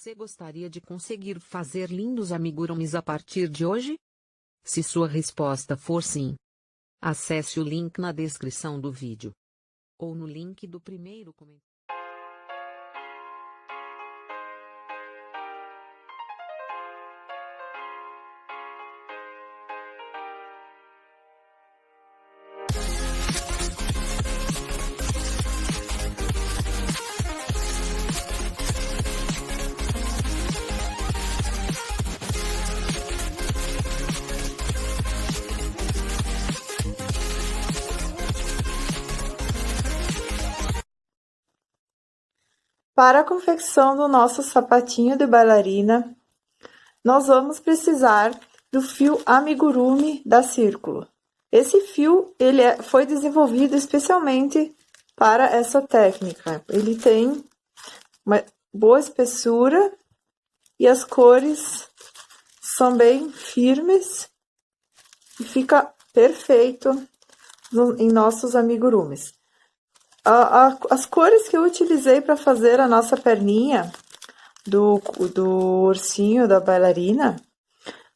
Você gostaria de conseguir fazer lindos amigurumis a partir de hoje? Se sua resposta for sim, acesse o link na descrição do vídeo ou no link do primeiro comentário. Para a confecção do nosso sapatinho de bailarina, nós vamos precisar do fio amigurumi da Círculo. Esse fio foi desenvolvido especialmente para essa técnica. Ele tem uma boa espessura e as cores são bem firmes e fica perfeito em nossos amigurumis. As cores que eu utilizei para fazer a nossa perninha do ursinho da bailarina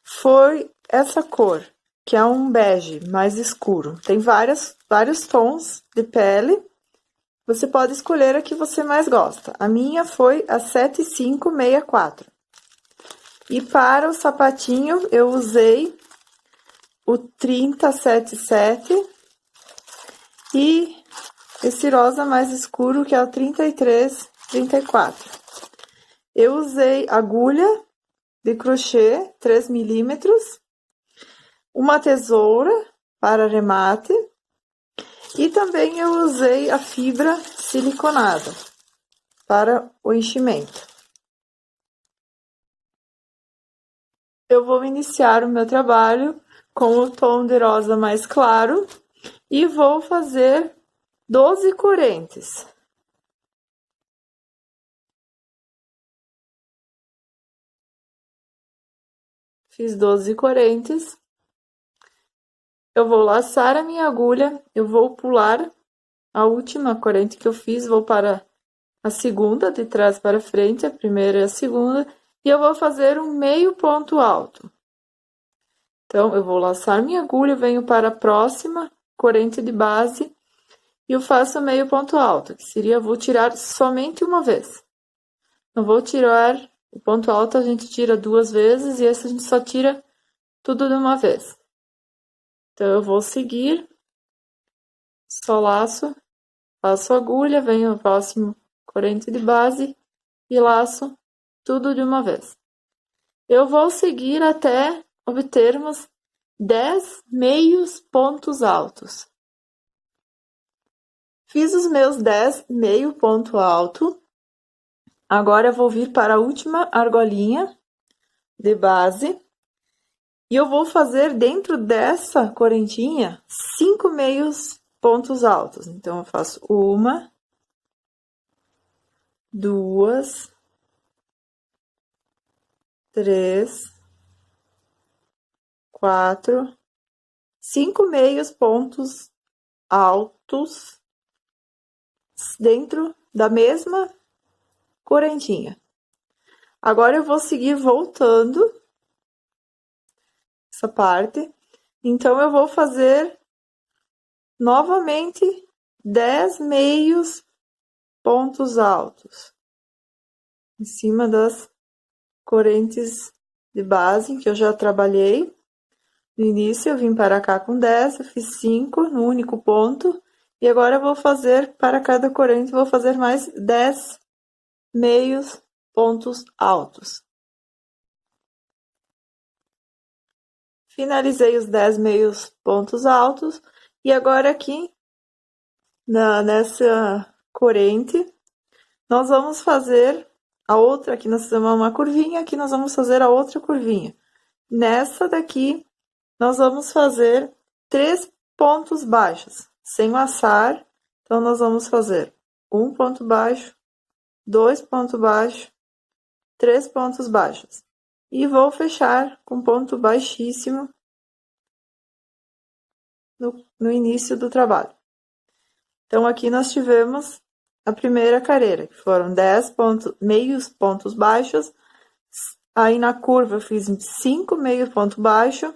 foi essa cor, que é um bege mais escuro. Tem vários tons de pele, você pode escolher a que você mais gosta. A minha foi a 7564. E para o sapatinho eu usei o 3077 e esse rosa mais escuro, que é o 3334. Eu usei agulha de crochê 3 milímetros, uma tesoura para remate e também eu usei a fibra siliconada para o enchimento. Eu vou iniciar o meu trabalho com o tom de rosa mais claro e vou fazer 12 correntes. Fiz 12 correntes. Eu vou laçar a minha agulha, eu vou pular a última corrente que eu fiz, vou para a segunda, de trás para frente, a primeira e a segunda, e eu vou fazer um meio ponto alto. Então, eu vou laçar minha agulha, venho para a próxima corrente de base, e eu faço meio ponto alto, que seria, vou tirar somente uma vez. Não vou tirar o ponto alto, a gente tira 2 vezes, e esse a gente só tira tudo de uma vez. Então, eu vou seguir, só laço, passo a agulha, venho ao próximo corrente de base, e laço tudo de uma vez. Eu vou seguir até obtermos 10 meios pontos altos. Fiz os meus 10 meio ponto alto. Agora eu vou vir para a última argolinha de base. E eu vou fazer dentro dessa correntinha 5 meios pontos altos. Então, eu faço 1, 2, 3, 4, 5 meios pontos altos dentro da mesma correntinha. Agora eu vou seguir voltando essa parte. Então, eu vou fazer novamente 10 meios pontos altos em cima das correntes de base que eu já trabalhei. No início, eu vim para cá com 10, eu fiz 5 no único ponto. E agora eu vou fazer, para cada corrente, vou fazer mais 10 meios pontos altos. Finalizei os 10 meios pontos altos. E agora aqui, nessa corrente, nós vamos fazer a outra. Aqui nós fizemos uma curvinha, aqui nós vamos fazer a outra curvinha. Nessa daqui, nós vamos fazer 3 pontos baixos, sem laçar. Então, nós vamos fazer 1 ponto baixo, 2 pontos baixos, 3 pontos baixos. E vou fechar com ponto baixíssimo no início do trabalho. Então, aqui nós tivemos a primeira carreira, que foram 10 meios pontos baixos, Aí na curva eu fiz 5 meio ponto baixo,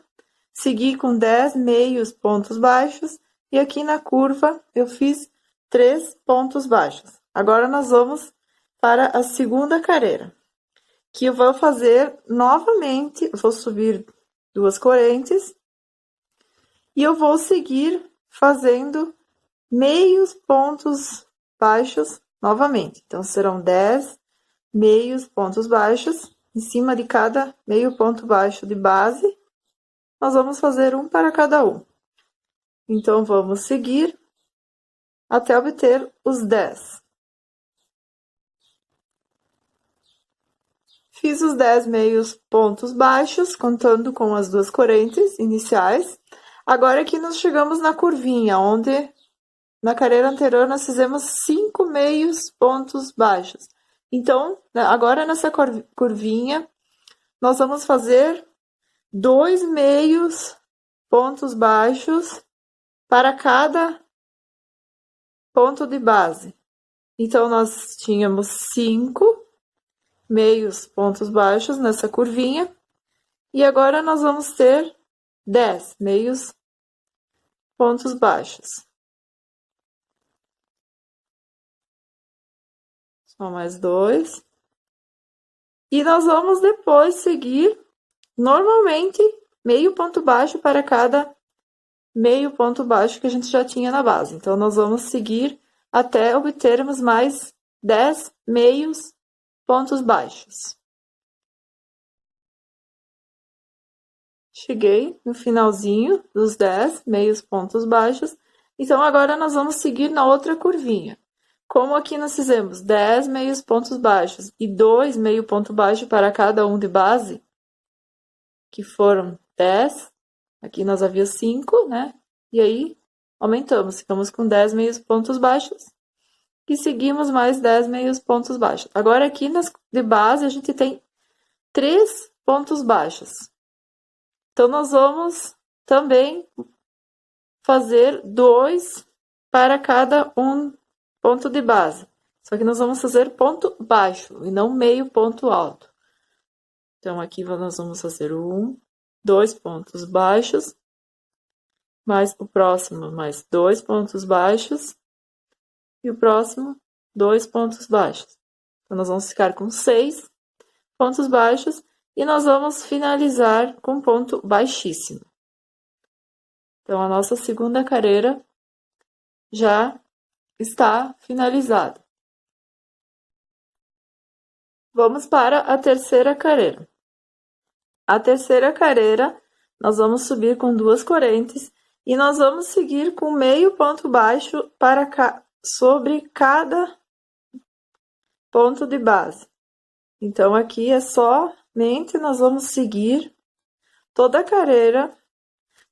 segui com 10 meios pontos baixos, e aqui na curva eu fiz 3 pontos baixos. Agora nós vamos para a segunda carreira, que eu vou fazer novamente, vou subir 2 correntes, e eu vou seguir fazendo meios pontos baixos novamente. Então, serão 10 meios pontos baixos, em cima de cada meio ponto baixo de base, nós vamos fazer um para cada um. Então, vamos seguir até obter os 10. Fiz os 10 meios pontos baixos, contando com as 2 correntes iniciais. Agora aqui nós chegamos na curvinha, onde na carreira anterior nós fizemos 5 meios pontos baixos. Então, agora nessa curvinha, nós vamos fazer 2 meios pontos baixos para cada ponto de base. Então, nós tínhamos 5 meios pontos baixos nessa curvinha, e agora nós vamos ter 10 meios pontos baixos. Só mais 2. E nós vamos depois seguir normalmente meio ponto baixo para cada meio ponto baixo que a gente já tinha na base. Então, nós vamos seguir até obtermos mais 10 meios pontos baixos. Cheguei no finalzinho dos 10 meios pontos baixos. Então, agora nós vamos seguir na outra curvinha. Como aqui nós fizemos 10 meios pontos baixos e 2 meio ponto baixo para cada um de base, que foram 10, aqui nós havia 5, né? E aí, aumentamos, ficamos com 10 meios pontos baixos e seguimos mais 10 meios pontos baixos. Agora, aqui de base, a gente tem 3 pontos baixos. Então, nós vamos também fazer 2 para cada um ponto de base. Só que nós vamos fazer ponto baixo e não meio ponto alto. Então, aqui nós vamos fazer 2 pontos baixos, mais o próximo, mais 2 pontos baixos, e o próximo, 2 pontos baixos. Então, nós vamos ficar com 6 pontos baixos, e nós vamos finalizar com ponto baixíssimo. Então, a nossa segunda carreira já está finalizada. Vamos para a terceira carreira. A terceira carreira, nós vamos subir com 2 correntes e nós vamos seguir com meio ponto baixo sobre cada ponto de base. Então, aqui é somente nós vamos seguir toda a carreira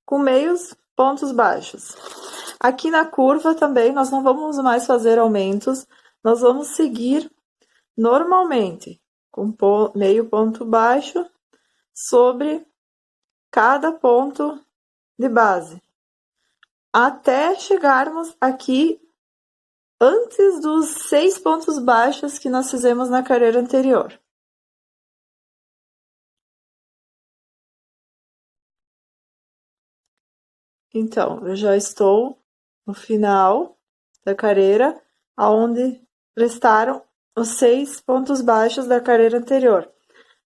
com meios pontos baixos. Aqui na curva também nós não vamos mais fazer aumentos, nós vamos seguir normalmente com meio ponto baixo sobre cada ponto de base, até chegarmos aqui antes dos 6 pontos baixos que nós fizemos na carreira anterior. Então, eu já estou no final da carreira, onde restaram os 6 pontos baixos da carreira anterior.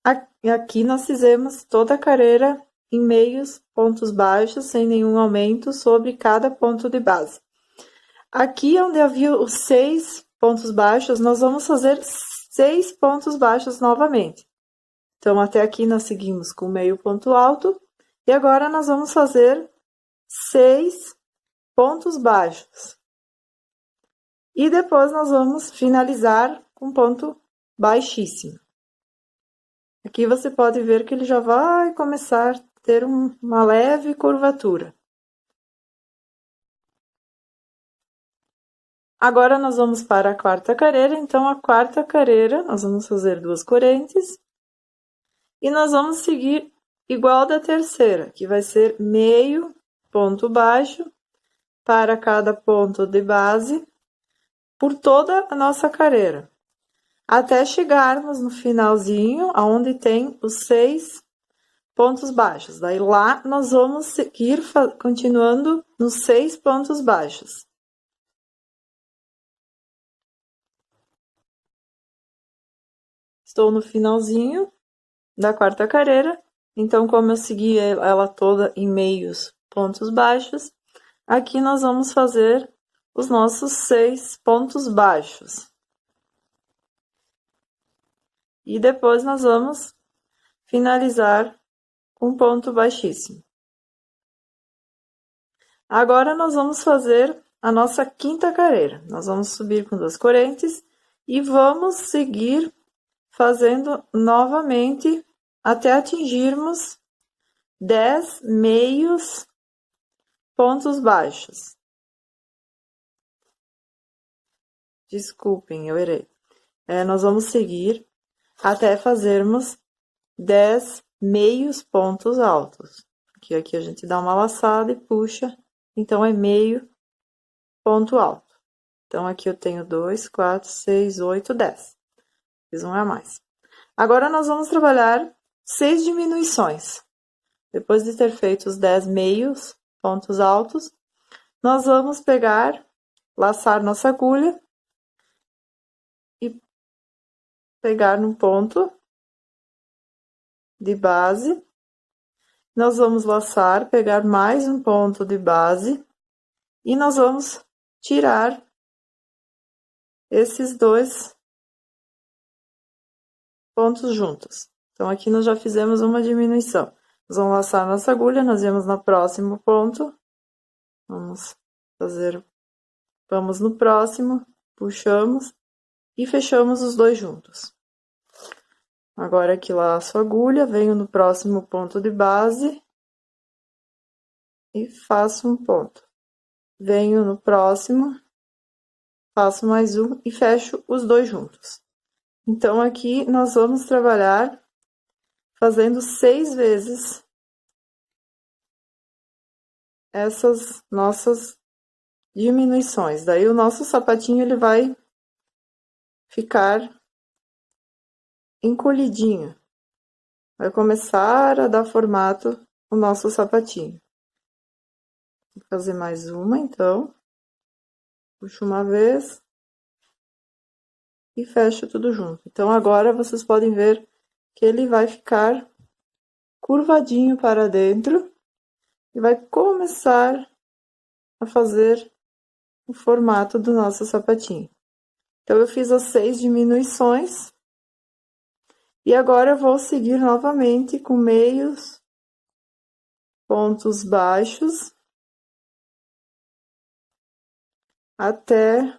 Aqui nós fizemos toda a carreira em meios pontos baixos, sem nenhum aumento sobre cada ponto de base. Aqui onde havia os 6 pontos baixos, nós vamos fazer 6 pontos baixos novamente. Então, até aqui nós seguimos com meio ponto alto, e agora nós vamos fazer 6 pontos baixos. E depois nós vamos finalizar com ponto baixíssimo. Aqui você pode ver que ele já vai começar a ter uma leve curvatura. Agora nós vamos para a quarta carreira. Então, a quarta carreira, nós vamos fazer 2 correntes. E nós vamos seguir igual da terceira, que vai ser meio ponto baixo para cada ponto de base por toda a nossa carreira. até chegarmos no finalzinho, aonde tem os 6 pontos baixos. Daí lá nós vamos seguir continuando nos 6 pontos baixos. Estou no finalzinho da quarta carreira, então como eu segui ela toda em meios pontos baixos, aqui nós vamos fazer os nossos 6 pontos baixos. E depois nós vamos finalizar com ponto baixíssimo. Agora nós vamos fazer a nossa quinta carreira. Nós vamos subir com 2 correntes e vamos seguir fazendo novamente até atingirmos 10 meios pontos baixos. Desculpem, eu errei. Nós vamos seguir até fazermos 10 meios pontos altos. Aqui a gente dá uma laçada e puxa, então é meio ponto alto. Então, aqui eu tenho 2, 4, 6, 8, 10. Fiz um a mais. Agora, nós vamos trabalhar 6 diminuições. Depois de ter feito os 10 meios pontos altos, nós vamos pegar, laçar nossa agulha e pegar num ponto de base. Nós vamos laçar, pegar mais um ponto de base e nós vamos tirar esses 2 pontos juntos. Então, aqui nós já fizemos uma diminuição. Nós vamos laçar nossa agulha, nós vamos no próximo ponto. Vamos no próximo, puxamos e fechamos os 2 juntos. Agora, aqui laço a agulha, venho no próximo ponto de base e faço um ponto. Venho no próximo, faço mais um e fecho os 2 juntos. Então, aqui nós vamos trabalhar fazendo 6 vezes essas nossas diminuições. Daí, o nosso sapatinho, ele vai ficar encolhidinho. Vai começar a dar formato o nosso sapatinho. Vou fazer mais uma, então. Puxo uma vez e fecho tudo junto. Então, agora vocês podem ver que ele vai ficar curvadinho para dentro e vai começar a fazer o formato do nosso sapatinho. Então, eu fiz as 6 diminuições e agora eu vou seguir novamente com meios pontos baixos até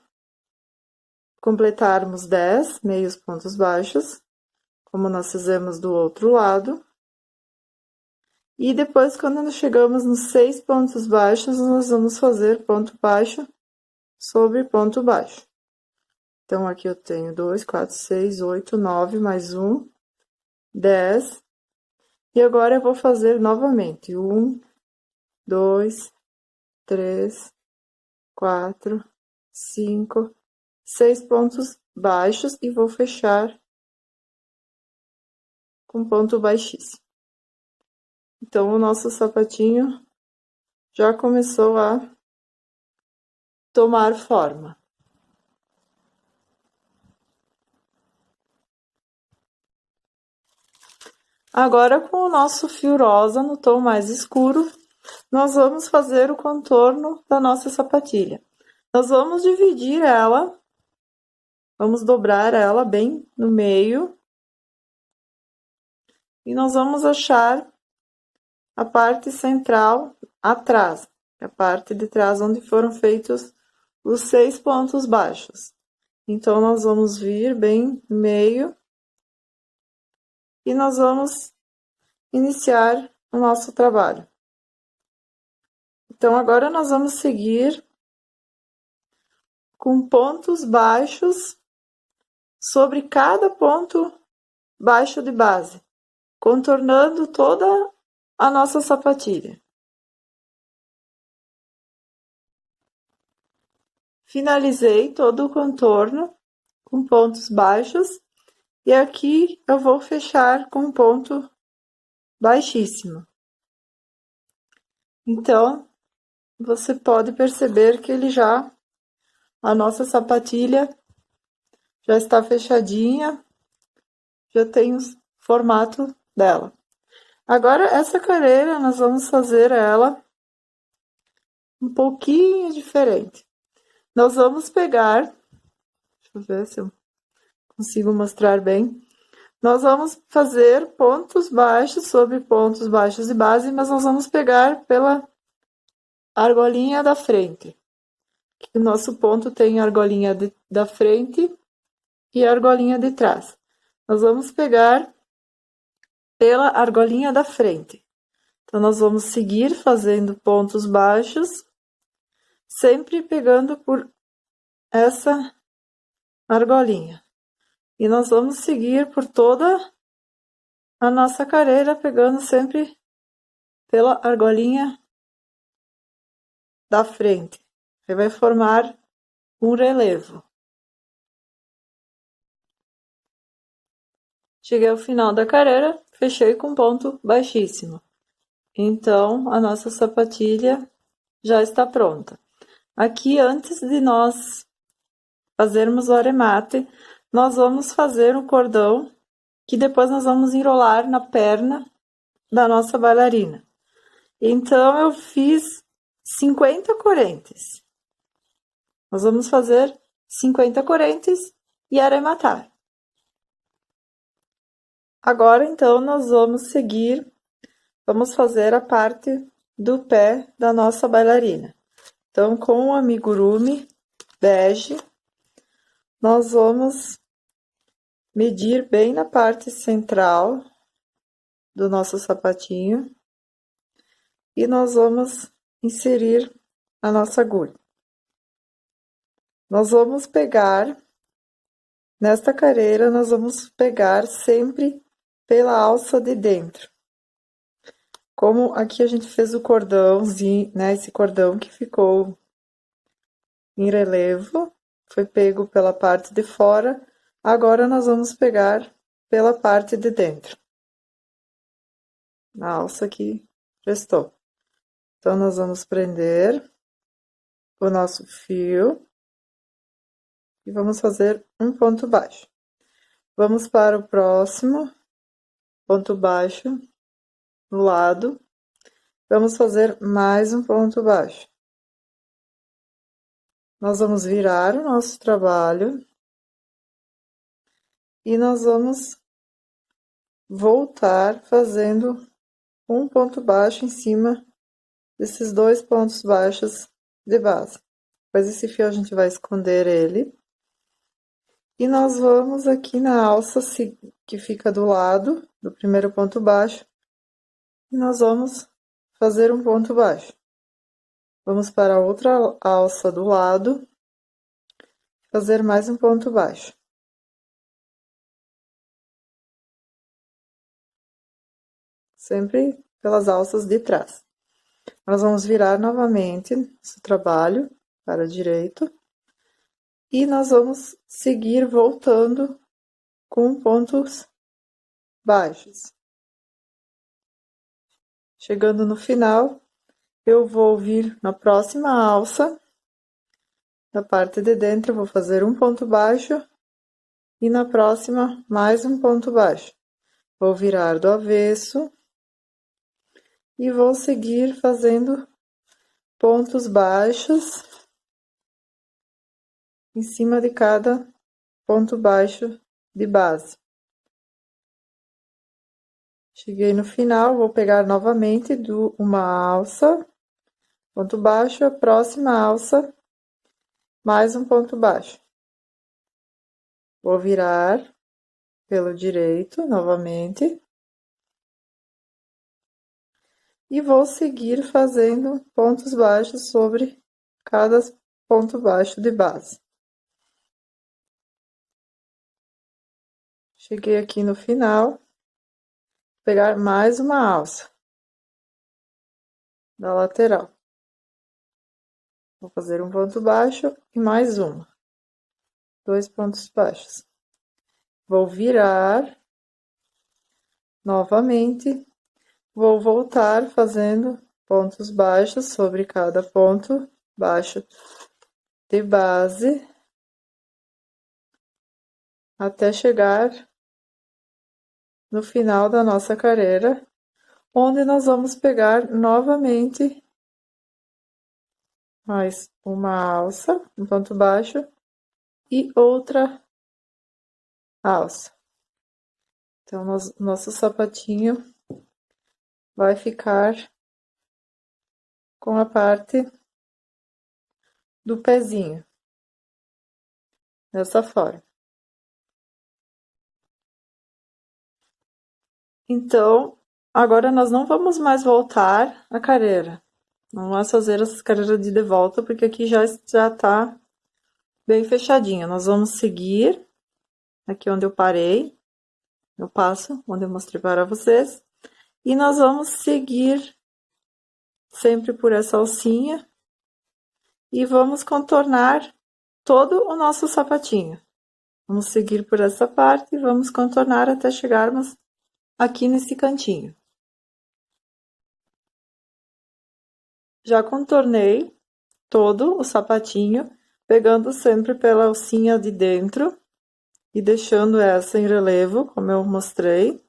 completarmos 10 meios pontos baixos, como nós fizemos do outro lado. E depois, quando nós chegamos nos 6 pontos baixos, nós vamos fazer ponto baixo sobre ponto baixo. Então, aqui eu tenho 2, 4, 6, 8, 9, mais um, 10. E agora eu vou fazer novamente 1, 2, 3, 4, 5, 6 pontos baixos e vou fechar com ponto baixíssimo. Então, o nosso sapatinho já começou a tomar forma. Agora, com o nosso fio rosa no tom mais escuro, nós vamos fazer o contorno da nossa sapatilha. Nós vamos dividir ela, vamos dobrar ela bem no meio. E nós vamos achar a parte central atrás, a parte de trás onde foram feitos os 6 pontos baixos. Então, nós vamos vir bem no meio e nós vamos iniciar o nosso trabalho. Então, agora nós vamos seguir com pontos baixos sobre cada ponto baixo de base, contornando toda a nossa sapatilha. Finalizei todo o contorno com pontos baixos, e aqui eu vou fechar com um ponto baixíssimo. Então, você pode perceber que a nossa sapatilha já está fechadinha, já tem o formato dela. Agora, essa careira, nós vamos fazer ela um pouquinho diferente. Nós vamos pegar, deixa eu ver se eu consigo mostrar bem. Nós vamos fazer pontos baixos sobre pontos baixos de base, mas nós vamos pegar pela argolinha da frente. O nosso ponto tem a argolinha da frente e a argolinha de trás. Nós vamos pegar pela argolinha da frente. Então, nós vamos seguir fazendo pontos baixos, sempre pegando por essa argolinha. E nós vamos seguir por toda a nossa careira, pegando sempre pela argolinha da frente. Aí vai formar um relevo. Cheguei ao final da careira, fechei com ponto baixíssimo. Então, a nossa sapatilha já está pronta. Aqui, antes de nós fazermos o aremate, nós vamos fazer um cordão que depois nós vamos enrolar na perna da nossa bailarina. Então, eu fiz 50 correntes. Nós vamos fazer 50 correntes e arematar. Agora, então, nós vamos fazer a parte do pé da nossa bailarina. Então, com o amigurumi bege, nós vamos medir bem na parte central do nosso sapatinho e nós vamos inserir a nossa agulha. Nós vamos pegar, nesta careira, nós vamos pegar sempre pela alça de dentro. Como aqui a gente fez o cordãozinho, né, esse cordão que ficou em relevo, foi pego pela parte de fora, agora nós vamos pegar pela parte de dentro. Na alça que restou. Então, nós vamos prender o nosso fio e vamos fazer um ponto baixo. Vamos para o próximo ponto baixo no lado. Vamos fazer mais um ponto baixo. Nós vamos virar o nosso trabalho e nós vamos voltar fazendo um ponto baixo em cima desses dois pontos baixos de base. Depois esse fio a gente vai esconder ele. E nós vamos aqui na alça que fica do lado do primeiro ponto baixo. E nós vamos fazer um ponto baixo. Vamos para a outra alça do lado, fazer mais um ponto baixo. Sempre pelas alças de trás. Nós vamos virar novamente esse trabalho para a direita. E nós vamos seguir voltando com pontos baixos. Chegando no final, eu vou vir na próxima alça, na parte de dentro, eu vou fazer um ponto baixo e na próxima mais um ponto baixo. Vou virar do avesso e vou seguir fazendo pontos baixos em cima de cada ponto baixo de base. Cheguei no final, vou pegar novamente uma alça, ponto baixo, a próxima alça, mais um ponto baixo. Vou virar pelo direito novamente. E vou seguir fazendo pontos baixos sobre cada ponto baixo de base. Cheguei aqui no final, vou pegar mais uma alça da lateral. Vou fazer um ponto baixo e mais uma. 2 pontos baixos. Vou virar novamente, vou voltar fazendo pontos baixos sobre cada ponto baixo de base, até chegar no final da nossa carreira, onde nós vamos pegar novamente mais uma alça, um ponto baixo e outra alça. Então, nosso sapatinho vai ficar com a parte do pezinho, dessa forma. Então, agora nós não vamos mais voltar a carreira. Não vamos fazer essa carreira de volta, porque aqui já tá bem fechadinho. Nós vamos seguir aqui onde eu parei, no passo onde eu mostrei para vocês. E nós vamos seguir sempre por essa alcinha e vamos contornar todo o nosso sapatinho. Vamos seguir por essa parte e vamos contornar até chegarmos aqui nesse cantinho. Já contornei todo o sapatinho, pegando sempre pela alcinha de dentro e deixando essa em relevo, como eu mostrei.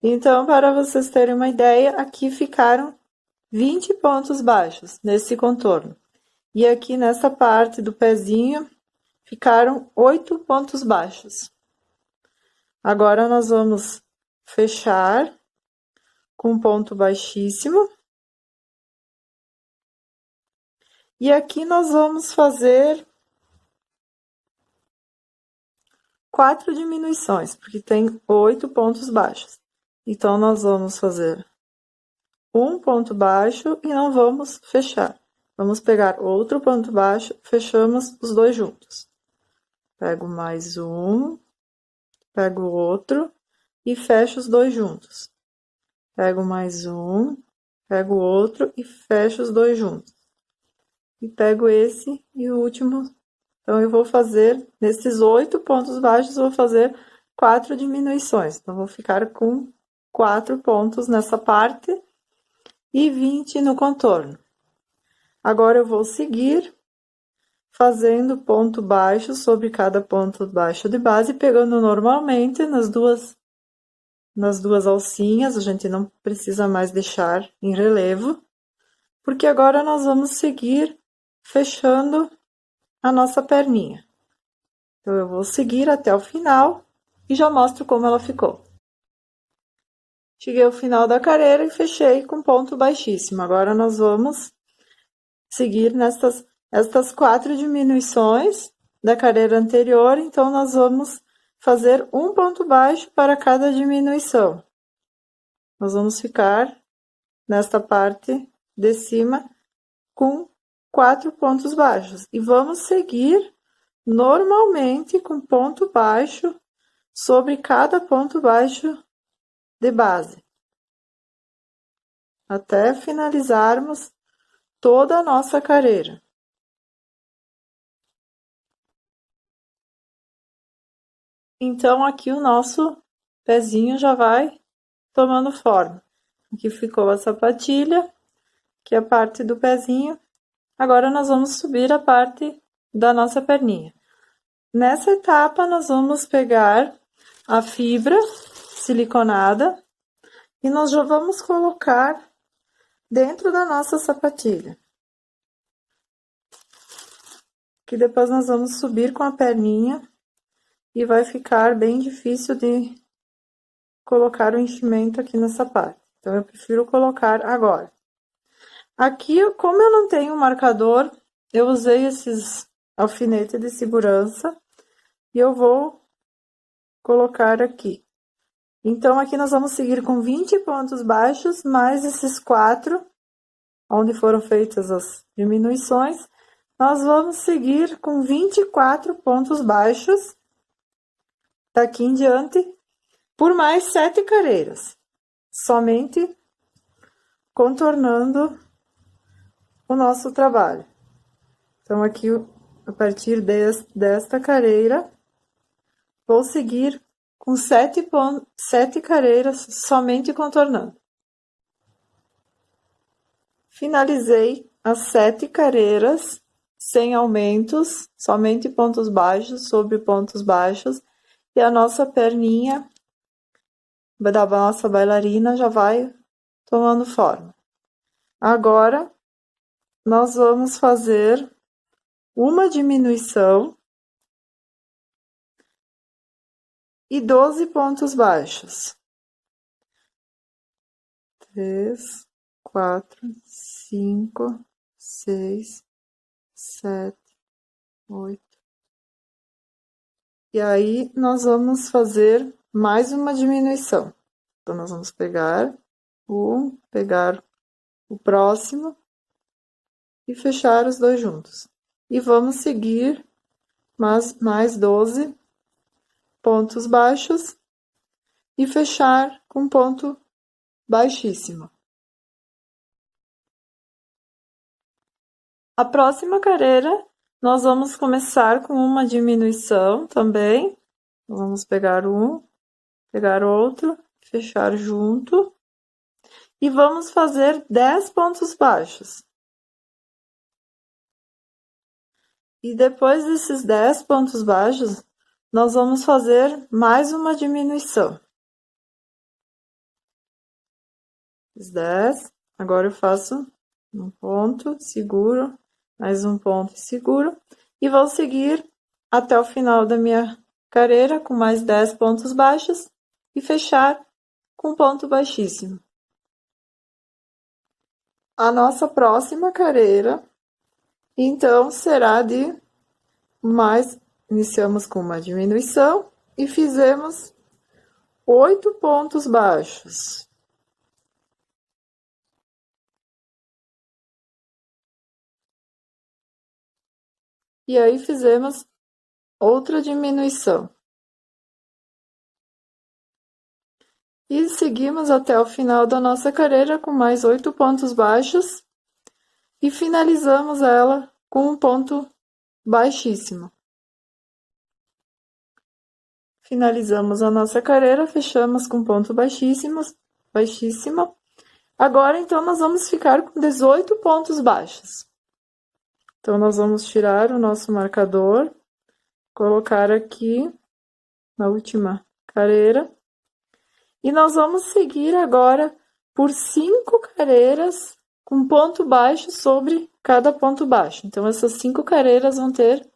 Então, para vocês terem uma ideia, aqui ficaram 20 pontos baixos nesse contorno. E aqui nessa parte do pezinho, ficaram 8 pontos baixos. Agora, nós vamos fechar com um ponto baixíssimo. E aqui nós vamos fazer 4 diminuições, porque tem 8 pontos baixos. Então, nós vamos fazer um ponto baixo e não vamos fechar. Vamos pegar outro ponto baixo, fechamos os dois juntos. Pego mais um, pego outro e fecho os dois juntos. Pego mais um, pego outro e fecho os dois juntos. E pego esse e o último. Então, eu vou fazer, nesses 8 pontos baixos, vou fazer 4 diminuições. Então, vou ficar com 4 pontos nessa parte e 20 no contorno. Agora, eu vou seguir fazendo ponto baixo sobre cada ponto baixo de base, pegando normalmente nas duas alcinhas. A gente não precisa mais deixar em relevo, porque agora nós vamos seguir fechando a nossa perninha. Então, eu vou seguir até o final e já mostro como ela ficou. Cheguei ao final da carreira e fechei com ponto baixíssimo. Agora, nós vamos seguir estas 4 diminuições da carreira anterior. Então, nós vamos fazer um ponto baixo para cada diminuição. Nós vamos ficar nesta parte de cima com 4 pontos baixos. E vamos seguir normalmente com ponto baixo sobre cada ponto baixo de base, até finalizarmos toda a nossa carreira. Então, aqui o nosso pezinho já vai tomando forma. Aqui ficou a sapatilha, que é a parte do pezinho. Agora, nós vamos subir a parte da nossa perninha. Nessa etapa, nós vamos pegar a fibra siliconada e nós já vamos colocar dentro da nossa sapatilha. Que depois nós vamos subir com a perninha e vai ficar bem difícil de colocar o enchimento aqui nessa parte. Então, eu prefiro colocar agora. Aqui, como eu não tenho marcador, eu usei esses alfinetes de segurança e eu vou colocar aqui. Então, aqui nós vamos seguir com 20 pontos baixos, mais esses 4, onde foram feitas as diminuições. Nós vamos seguir com 24 pontos baixos, daqui em diante, por mais 7 carreiras. Somente contornando o nosso trabalho. Então, aqui a partir desta careira, vou seguir com 7 careiras somente contornando. Finalizei as 7 careiras sem aumentos, somente pontos baixos sobre pontos baixos, e a nossa perninha da nossa bailarina já vai tomando forma. Agora, nós vamos fazer uma diminuição e 12 pontos baixos. 3, 4, 5, 6, 7, 8. E aí, nós vamos fazer mais uma diminuição. Então, nós vamos pegar o próximo e fechar os dois juntos. E vamos seguir mais 12 pontos baixos e fechar com ponto baixíssimo. A próxima carreira, nós vamos começar com uma diminuição também. Vamos pegar um, pegar outro, fechar junto. E vamos fazer 10 pontos baixos. E depois desses 10 pontos baixos, nós vamos fazer mais uma diminuição. Os 10, agora eu faço um ponto, seguro, mais um ponto e seguro, e vou seguir até o final da minha carreira com mais 10 pontos baixos e fechar com ponto baixíssimo. A nossa próxima carreira, então, será de iniciamos com uma diminuição e fizemos 8 pontos baixos. E aí fizemos outra diminuição. E seguimos até o final da nossa carreira com mais 8 pontos baixos e finalizamos ela com um ponto baixíssimo. Finalizamos a nossa carreira, fechamos com ponto baixíssimo. Agora, então, nós vamos ficar com 18 pontos baixos. Então, nós vamos tirar o nosso marcador, colocar aqui na última carreira. E nós vamos seguir agora por 5 carreiras com ponto baixo sobre cada ponto baixo. Então, essas 5 carreiras vão ter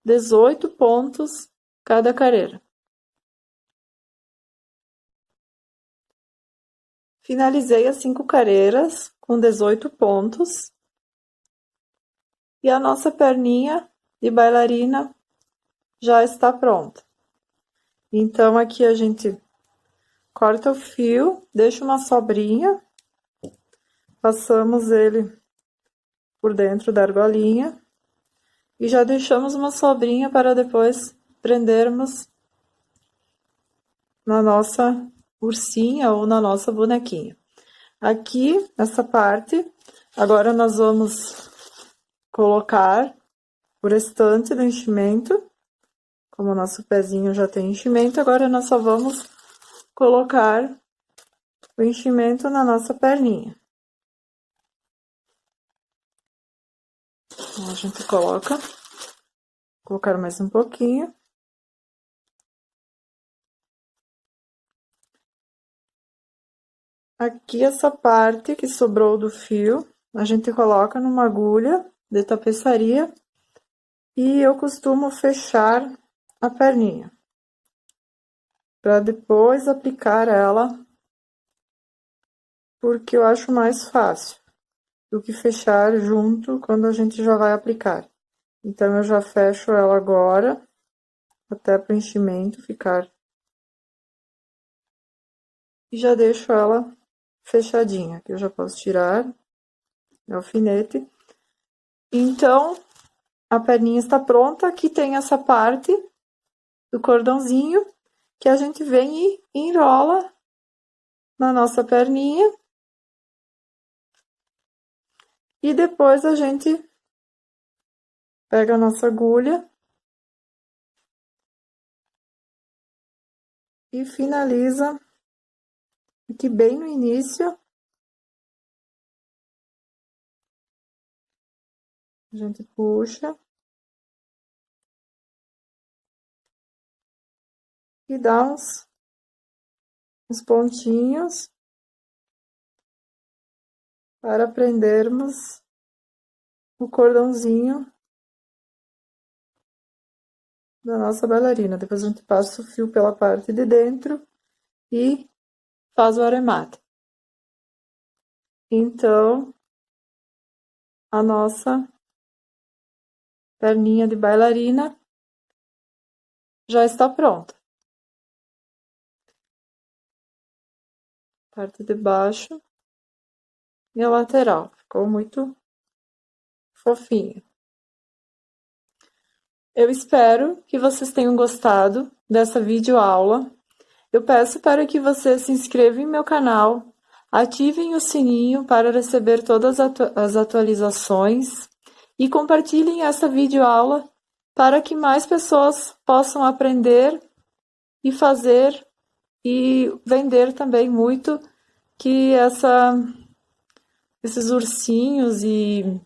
18 pontos cada carreira. Finalizei as 5 carreiras com 18 pontos. E a nossa perninha de bailarina já está pronta. Então, aqui a gente corta o fio, deixa uma sobrinha, passamos ele por dentro da argolinha e já deixamos uma sobrinha para depois prendermos na nossa ursinha ou na nossa bonequinha. Aqui, nessa parte, agora nós vamos colocar o restante do enchimento. Como o nosso pezinho já tem enchimento, agora nós só vamos colocar o enchimento na nossa perninha. Então, a gente colocar mais um pouquinho. Aqui, essa parte que sobrou do fio, a gente coloca numa agulha de tapeçaria e eu costumo fechar a perninha para depois aplicar ela, porque eu acho mais fácil do que fechar junto quando a gente já vai aplicar. Então, eu já fecho ela agora, até para o enchimento ficar. E já deixo ela fechadinha, que eu já posso tirar o alfinete. Então, a perninha está pronta. Aqui tem essa parte do cordãozinho que a gente vem e enrola na nossa perninha. E depois a gente Pega a nossa agulha e finaliza aqui bem no início. A gente puxa e dá uns pontinhos para prendermos o cordãozinho da nossa bailarina. Depois a gente passa o fio pela parte de dentro e faz o arremate. Então, a nossa perninha de bailarina já está pronta. Parte de baixo e a lateral. Ficou muito fofinho. Eu espero que vocês tenham gostado dessa videoaula. Eu peço para que vocês se inscrevam em meu canal, ativem o sininho para receber todas as atualizações e compartilhem essa videoaula para que mais pessoas possam aprender e fazer e vender também muito, que esses ursinhos e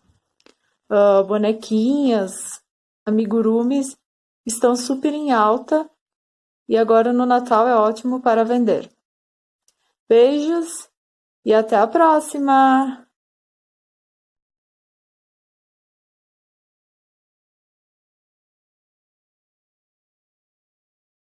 bonequinhas, amigurumis estão super em alta e agora no Natal é ótimo para vender. Beijos e até a próxima!